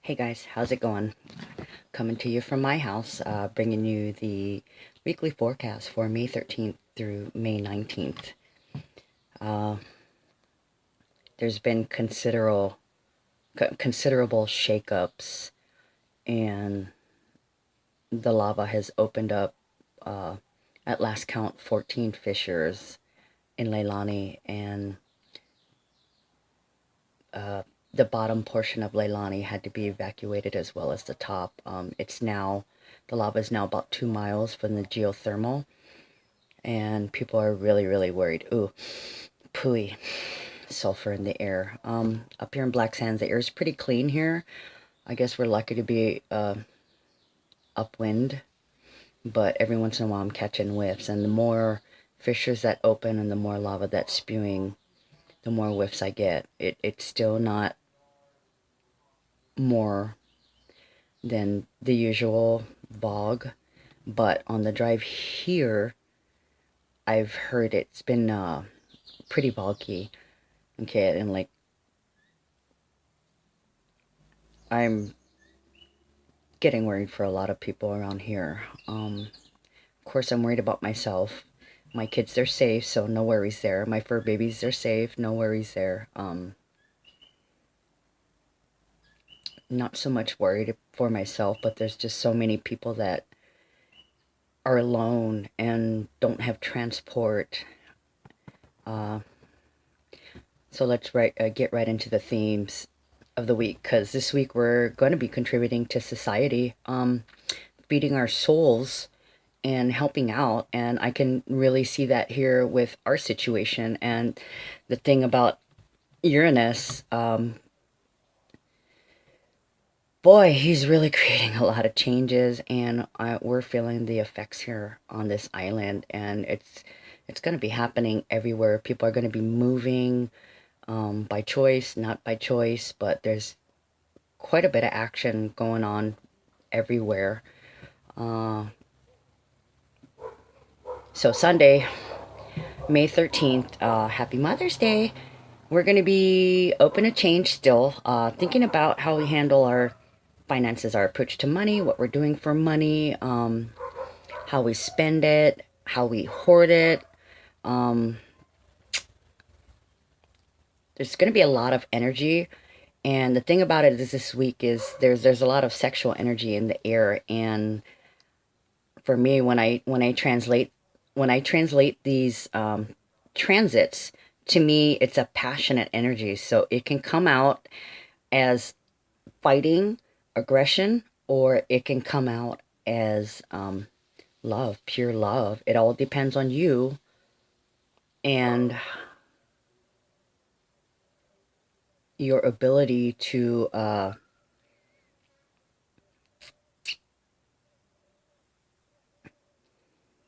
Hey guys, how's it going? Coming to you from my house, bringing you the weekly forecast for May 13th through May 19th. Uh, there's been considerable shakeups, and the lava has opened up, uh, at last count, 14 fissures in Leilani, and uh, the bottom portion of Leilani had to be evacuated as well as the top. The lava is now about 2 miles from the geothermal, and people are really, really worried. Ooh, pooey, sulfur in the air. Up here in Black Sands, the air is pretty clean here. I guess we're lucky to be upwind, but every once in a while I'm catching whiffs, and the more fissures that open and the more lava that's spewing, the more whiffs I get. It's still not more than the usual bog, but on the drive here, I've heard it's been pretty boggy. Okay, and like I'm getting worried for a lot of people around here. Of course, I'm worried about myself. My kids, they're safe, so no worries there. My fur babies, they're safe, no worries there. Not so much worried for myself, but there's just so many people that are alone and don't have transport. So let's get right into the themes of the week, because this week we're going to be contributing to society, feeding our souls and helping out. And I can really see that here with our situation. And the thing about Uranus, boy, he's really creating a lot of changes, and we're feeling the effects here on this island, and it's going to be happening everywhere. People are going to be moving, by choice, not by choice, but there's quite a bit of action going on everywhere. Uh, so Sunday, May 13th, happy Mother's Day. We're going to be open to change still, thinking about how we handle our finances, our approach to money, what we're doing for money, how we spend it, how we hoard it. Um, there's going to be a lot of energy, and the thing about it is this week is there's a lot of sexual energy in the air. And for me, when I translate these transits, to me it's a passionate energy, so it can come out as fighting, aggression, or it can come out as love, pure love. It all depends on you and your ability to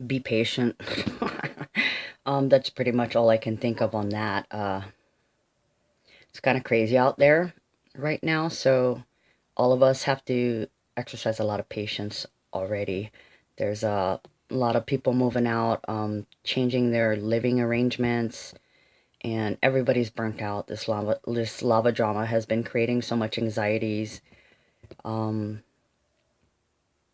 be patient. That's pretty much all I can think of on that. It's kind of crazy out there right now, so all of us have to exercise a lot of patience already. There's a lot of people moving out, changing their living arrangements, and everybody's burnt out. This lava drama has been creating so much anxieties. Um,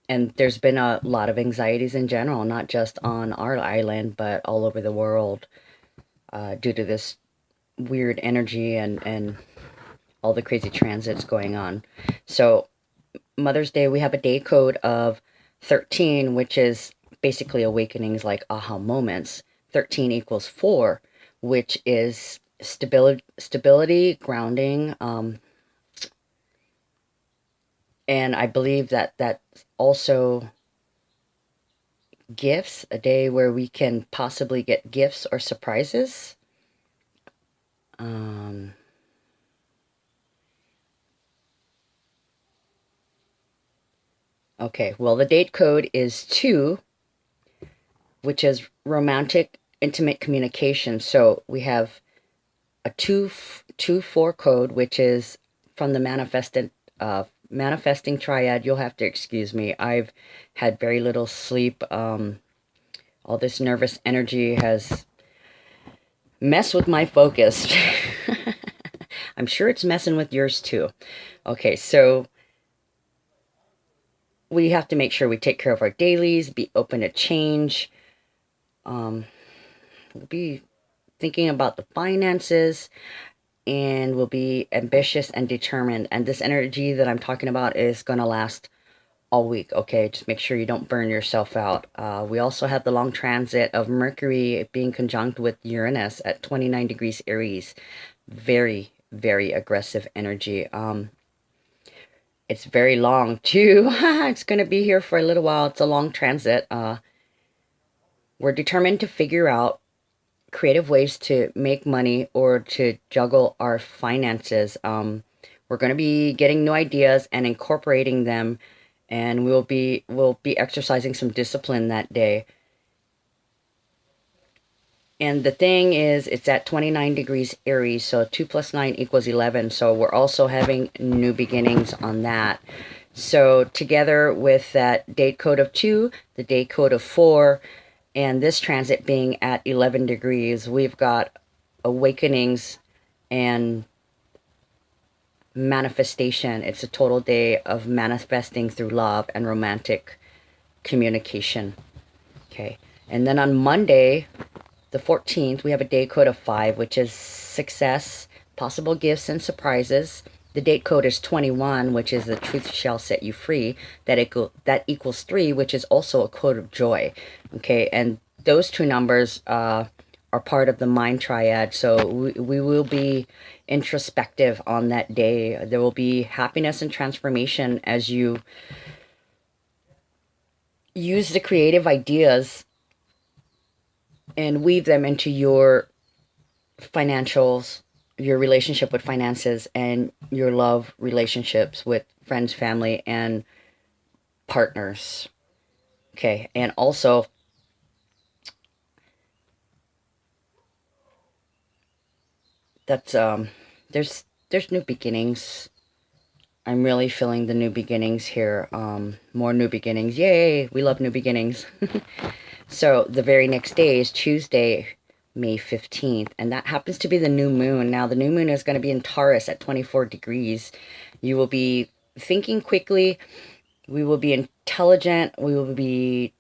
and there's been a lot of anxieties in general, not just on our island, but all over the world, due to this weird energy and all the crazy transits going on. So Mother's Day, we have a day code of 13, which is basically awakenings, like aha moments. 13 equals 4, which is stability, grounding, and I believe that also gifts, a day where we can possibly get gifts or surprises. Um, okay, well, the date code is 2, which is romantic, intimate communication. So we have a 2 4 code, which is from the manifesting triad. You'll have to excuse me. I've had very little sleep. All this nervous energy has messed with my focus. I'm sure it's messing with yours too. Okay, so we have to make sure we take care of our dailies, be open to change. We'll be thinking about the finances, and we'll be ambitious and determined. And this energy that I'm talking about is going to last all week, okay? Just make sure you don't burn yourself out. We also have the long transit of Mercury being conjunct with Uranus at 29 degrees Aries. Very, very aggressive energy. It's very long too. It's going to be here for a little while. It's a long transit. We're determined to figure out creative ways to make money or to juggle our finances. We're going to be getting new ideas and incorporating them, and we'll be exercising some discipline that day. And the thing is, it's at 29 degrees Aries, so 2 plus 9 equals 11. So we're also having new beginnings on that. So together with that date code of 2, the date code of 4, and this transit being at 11 degrees, we've got awakenings and manifestation. It's a total day of manifesting through love and romantic communication. Okay. And then on Monday, the 14th, we have a day code of 5, which is success, possible gifts, and surprises. The date code is 21, which is the truth shall set you free. That equals 3, which is also a code of joy. Okay, and those two numbers are part of the mind triad. So we will be introspective on that day. There will be happiness and transformation as you use the creative ideas and weave them into your financials, your relationship with finances, and your love relationships with friends, family, and partners. Okay, and also that's there's new beginnings. I'm really feeling the new beginnings here. More new beginnings. Yay! We love new beginnings. So the very next day is Tuesday, May 15th, and that happens to be the new moon. Now, the new moon is going to be in Taurus at 24 degrees. You will be thinking quickly. We will be intelligent. We will be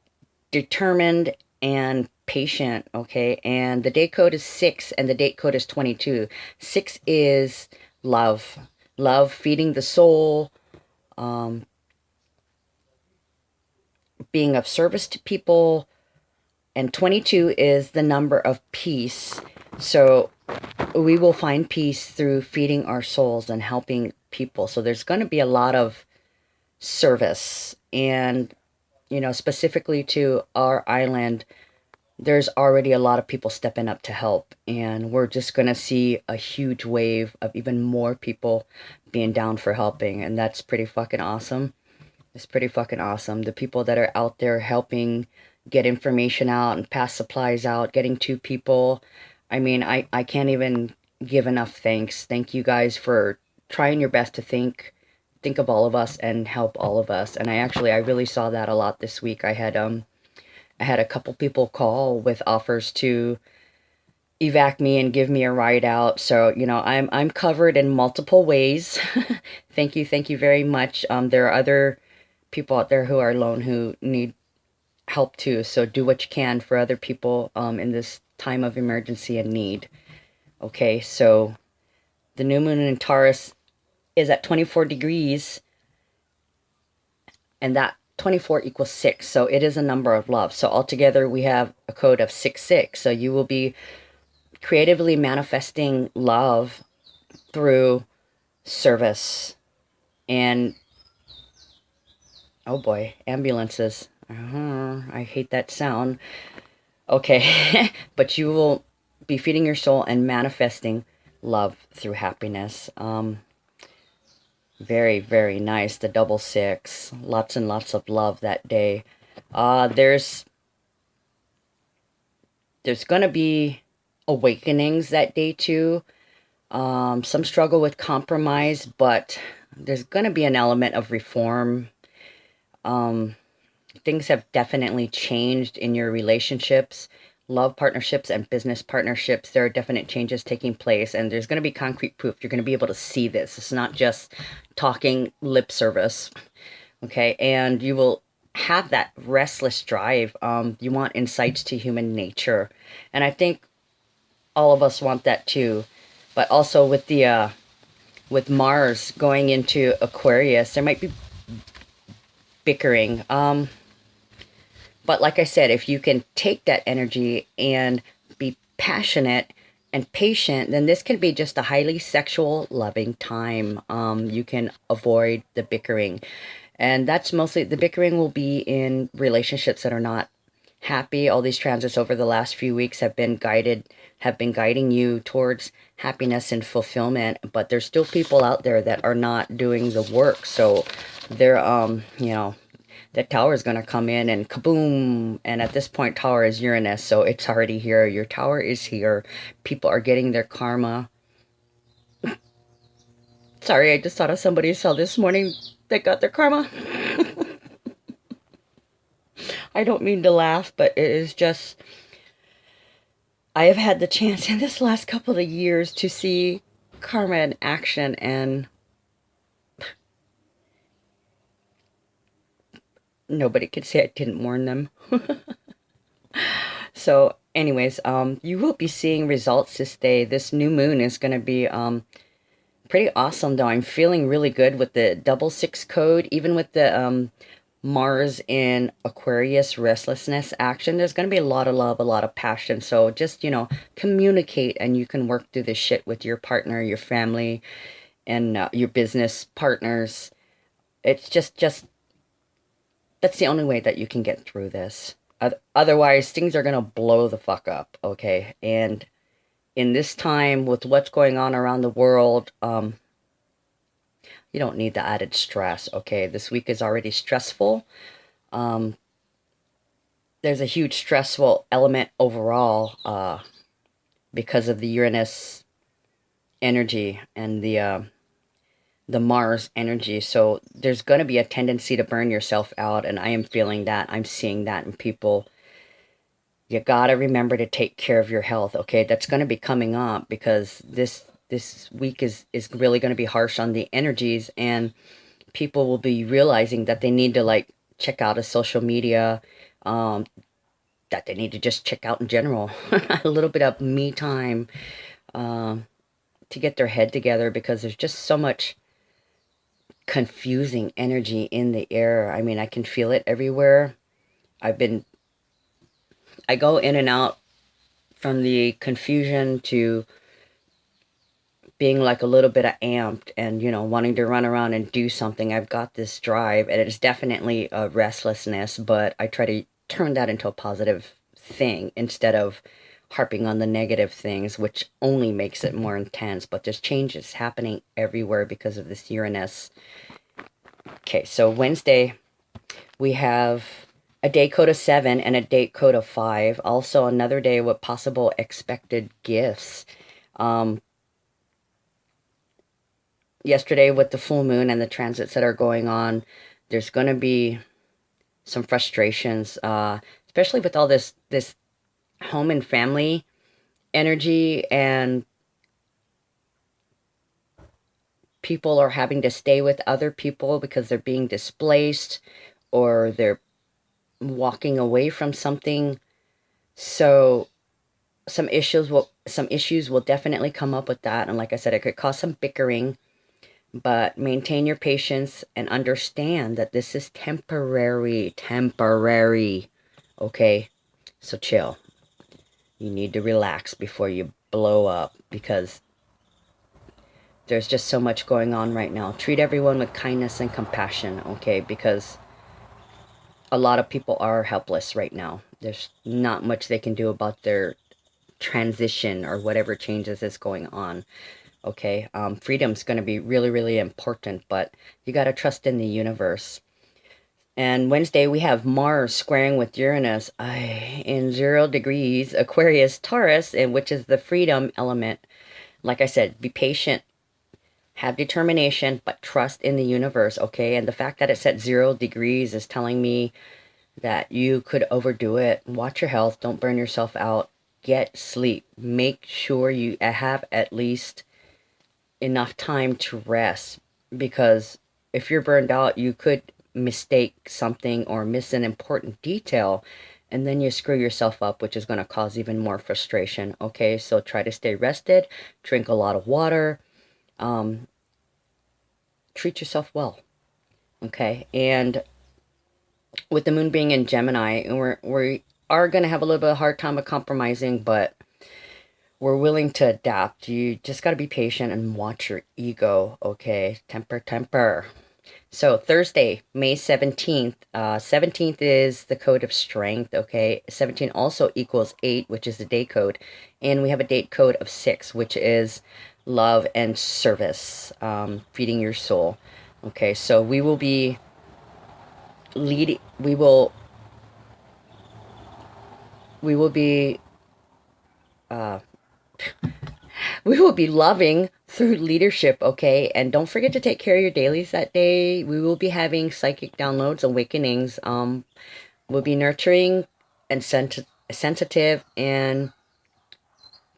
determined and patient, okay? And the date code is 6, and the date code is 22. 6 is love. Love, feeding the soul, being of service to people. And 22 is the number of peace. So we will find peace through feeding our souls and helping people. So there's going to be a lot of service. And, you know, specifically to our island, there's already a lot of people stepping up to help. And we're just going to see a huge wave of even more people being down for helping. And that's pretty fucking awesome. It's pretty fucking awesome. The people that are out there helping get information out and pass supplies out, getting to people. I mean, I can't even give enough thanks. Thank you guys for trying your best to think of all of us and help all of us. And I really saw that a lot this week. I had a couple people call with offers to evac me and give me a ride out. So, you know, I'm covered in multiple ways. Thank you very much. There are other people out there who are alone who need help too. So do what you can for other people in this time of emergency and need. Okay, so the new moon in Taurus is at 24 degrees, and that 24 equals 6. So it is a number of love. So altogether we have a code of 666. So you will be creatively manifesting love through service and, oh boy, ambulances. I hate that sound. Okay, but you will be feeding your soul and manifesting love through happiness. Very, very nice. The double 6. Lots and lots of love that day. There's going to be awakenings that day too. Some struggle with compromise, but there's going to be an element of reform. Things have definitely changed in your relationships, love partnerships, and business partnerships. There are definite changes taking place, and there's going to be concrete proof. You're going to be able to see this. It's not just talking lip service. Okay, and you will have that restless drive. You want insights to human nature, and I think all of us want that too. But also with Mars going into Aquarius, there might be bickering. But like I said, if you can take that energy and be passionate and patient, then this can be just a highly sexual, loving time. You can avoid the bickering. And that's mostly the bickering will be in relationships that are not happy. All these transits over the last few weeks have been guiding you towards happiness and fulfillment, but there's still people out there that are not doing the work. So they're the tower is going to come in and kaboom. And at this point, tower is Uranus, so it's already here. Your tower is here. People are getting their karma. Sorry, I just thought of somebody I saw this morning that got their karma. I don't mean to laugh, but it is just, I have had the chance in this last couple of years to see karma in action, and nobody could say I didn't warn them. So anyways, you will be seeing results this day. This new moon is going to be pretty awesome, though. I'm feeling really good with the double six code, even with the Mars in Aquarius restlessness action. There's going to be a lot of love, a lot of passion. So just, communicate, and you can work through this shit with your partner, your family, and your business partners. It's just that's the only way that you can get through this. Otherwise, things are going to blow the fuck up, okay? And in this time, with what's going on around the world, you don't need the added stress, okay? This week is already stressful. There's a huge stressful element overall because of the Uranus energy and the Mars energy. So there's going to be a tendency to burn yourself out, and I am feeling that. I'm seeing that in people. You got to remember to take care of your health, okay? That's going to be coming up because this week is really going to be harsh on the energies, and people will be realizing that they need to like check out of social media, that they need to just check out in general. A little bit of me time to get their head together, because there's just so much confusing energy in the air. I mean, I can feel it everywhere. I go in and out from the confusion to being like a little bit of amped and, wanting to run around and do something. I've got this drive, and it's definitely a restlessness, but I try to turn that into a positive thing instead of harping on the negative things, which only makes it more intense. But there's changes happening everywhere because of this Uranus. Okay, so Wednesday, we have a day code of 7 and a date code of 5. Also, another day with possible expected gifts. Yesterday, with the full moon and the transits that are going on, there's going to be some frustrations, especially with all this home and family energy, and people are having to stay with other people because they're being displaced or they're walking away from something. So some issues will definitely come up with that, and like I said, it could cause some bickering. But maintain your patience and understand that this is temporary. Okay? So chill. You need to relax before you blow up, because there's just so much going on right now. Treat everyone with kindness and compassion, okay? Because a lot of people are helpless right now. There's not much they can do about their transition or whatever changes is going on. Okay, freedom's going to be really, really important, but you got to trust in the universe. And Wednesday, we have Mars squaring with Uranus in 0 degrees Aquarius Taurus, and which is the freedom element. Like I said, be patient, have determination, but trust in the universe, okay? And the fact that it's at 0 degrees is telling me that you could overdo it. Watch your health. Don't burn yourself out. Get sleep. Make sure you have at least enough time to rest, because if you're burned out, you could mistake something or miss an important detail, and then you screw yourself up, which is going to cause even more frustration. Okay, so try to stay rested, drink a lot of water, treat yourself well. Okay, and with the moon being in Gemini, we are going to have a little bit of a hard time of compromising, but we're willing to adapt. You just got to be patient and watch your ego. Okay, temper. So Thursday, May 17th. 17th is the code of strength, okay? 17 also equals 8, which is the day code. And we have a date code of 6, which is love and service, feeding your soul. Okay, so we will be leading, we will be, we will be loving through leadership, okay? And don't forget to take care of your dailies that day. We will be having psychic downloads, awakenings. We'll be nurturing and sensitive and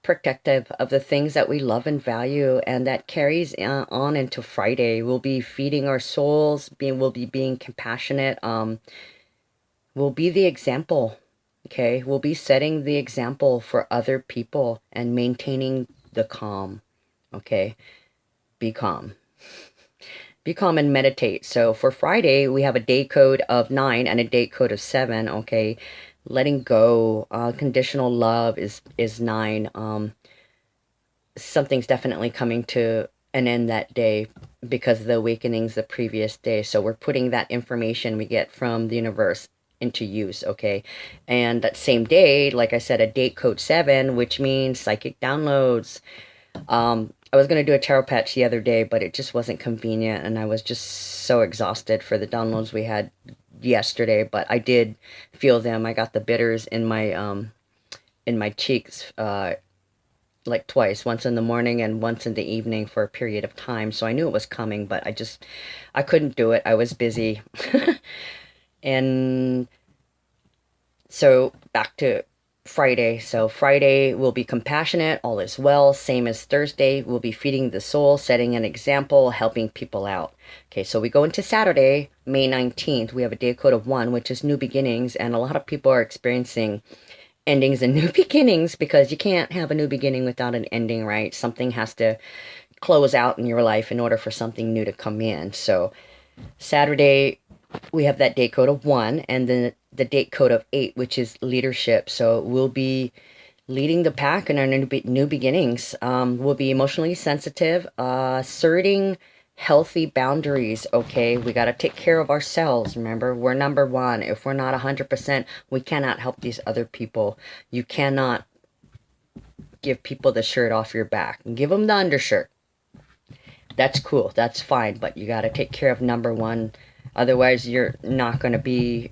protective of the things that we love and value, and that carries on into Friday. We'll be feeding our souls, we'll be being compassionate. We'll be the example, okay? We'll be setting the example for other people and maintaining the calm, okay? Be calm. Be calm and meditate. So for Friday, we have a day code of 9 and a date code of 7, okay? Letting go, conditional love is 9. Something's definitely coming to an end that day because of the awakenings the previous day. So we're putting that information we get from the universe into use, okay? And that same day, like I said, a date code 7, which means psychic downloads. I was going to do a tarot patch the other day, but it just wasn't convenient, and I was just so exhausted for the downloads we had yesterday, but I did feel them. I got the bitters in my cheeks, like twice, once in the morning and once in the evening for a period of time. So I knew it was coming, but I couldn't do it. I was busy. And so back to Friday. So Friday will be compassionate, all is well, same as Thursday. We'll be feeding the soul, setting an example, helping people out. Okay, so we go into Saturday, May 19th. We have a day code of 1, which is new beginnings, and a lot of people are experiencing endings and new beginnings because you can't have a new beginning without an ending, right? Something has to close out in your life in order for something new to come in. So Saturday, we have that date code of 1, and then the date code of 8, which is leadership. So we'll be leading the pack in our new beginnings. We'll be emotionally sensitive, asserting healthy boundaries, okay? We got to take care of ourselves. Remember, we're number one. If we're not 100%, we cannot help these other people. You cannot give people the shirt off your back. Give them the undershirt. That's cool. That's fine. But you got to take care of number one. Otherwise, you're not going to be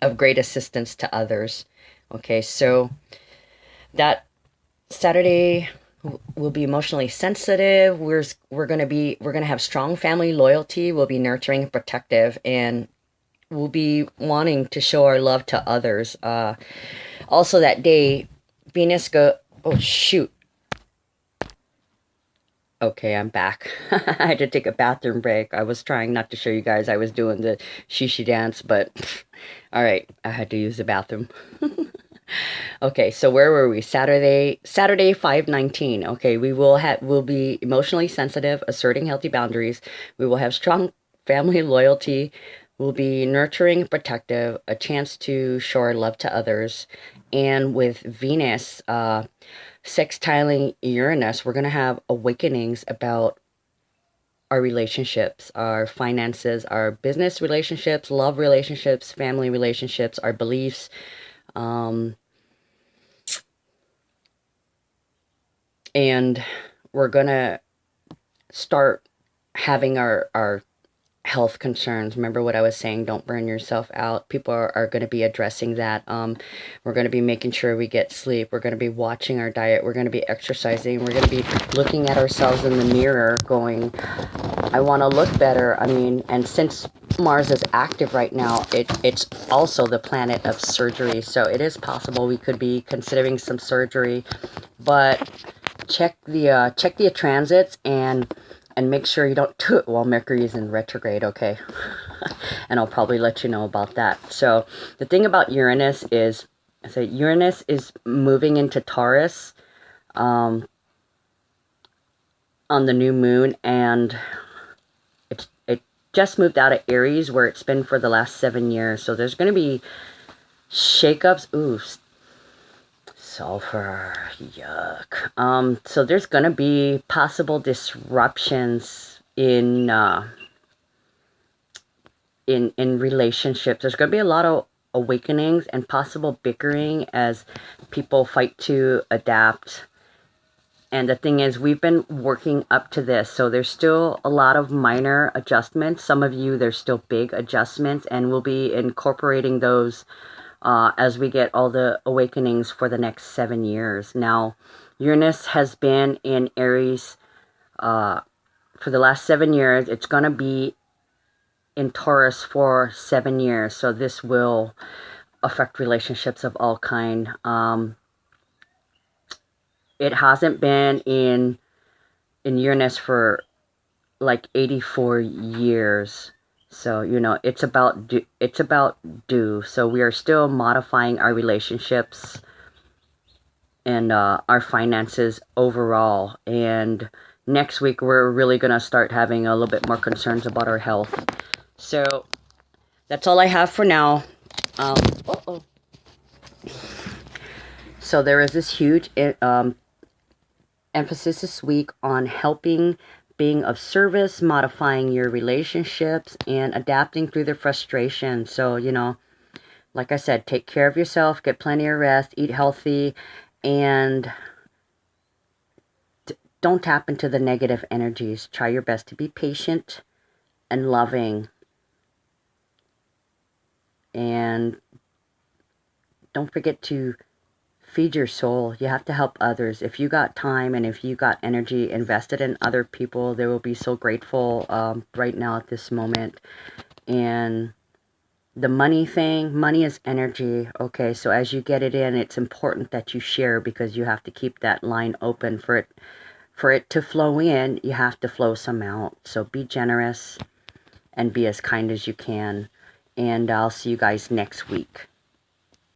of great assistance to others. Okay, so that Saturday we'll be emotionally sensitive. We're gonna have strong family loyalty. We'll be nurturing and protective, and we'll be wanting to show our love to others. Also that day, Venus oh shoot. Okay, I'm back. I had to take a bathroom break. I was trying not to show you guys I was doing the shishi dance, but all right, I had to use the bathroom. Okay, so where were we? Saturday 5/19. Okay, we'll be emotionally sensitive, asserting healthy boundaries. We will have strong family loyalty. We'll be nurturing and protective, a chance to show our love to others. And with Venus sextiling Uranus, we're going to have awakenings about our relationships, our finances, our business relationships, love relationships, family relationships, our beliefs. And we're going to start having our health concerns. Remember what I was saying, don't burn yourself out. People are going to be addressing that. We're going to be making sure we get sleep. We're going to be watching our diet. We're going to be exercising. We're going to be looking at ourselves in the mirror going, I want to look better. I mean, and since Mars is active right now, it's also the planet of surgery. So it is possible we could be considering some surgery, but check the transits and And make sure you don't do it while Mercury is in retrograde, okay? And I'll probably let you know about that. So the thing about Uranus is, Uranus is moving into Taurus on the new moon, and it just moved out of Aries, where it's been for the last 7 years. So there's going to be shakeups. Ooh, sulfur, yuck. So there's going to be possible disruptions in relationships. There's going to be a lot of awakenings and possible bickering as people fight to adapt. And the thing is, we've been working up to this, so there's still a lot of minor adjustments. Some of you, there's still big adjustments, and we'll be incorporating those as we get all the awakenings for the next 7 years. Now, Uranus has been in Aries for the last 7 years. It's going to be in Taurus for 7 years, so this will affect relationships of all kind. It hasn't been in Uranus for like 84 years. So, you know, it's about due. So we are still modifying our relationships and our finances overall. And next week, we're really going to start having a little bit more concerns about our health. So that's all I have for now. So there is this huge emphasis this week on helping, being of service, modifying your relationships, and adapting through the frustration. So, you know, like I said, take care of yourself, get plenty of rest, eat healthy, and don't tap into the negative energies. Try your best to be patient and loving. And don't forget to feed your soul. You have to help others. If you got time and if you got energy invested in other people, they will be so grateful right now at this moment. And the money thing, money is energy, okay? So as you get it in, it's important that you share, because you have to keep that line open for it to flow in. You have to flow some out. So be generous and be as kind as you can. And I'll see you guys next week.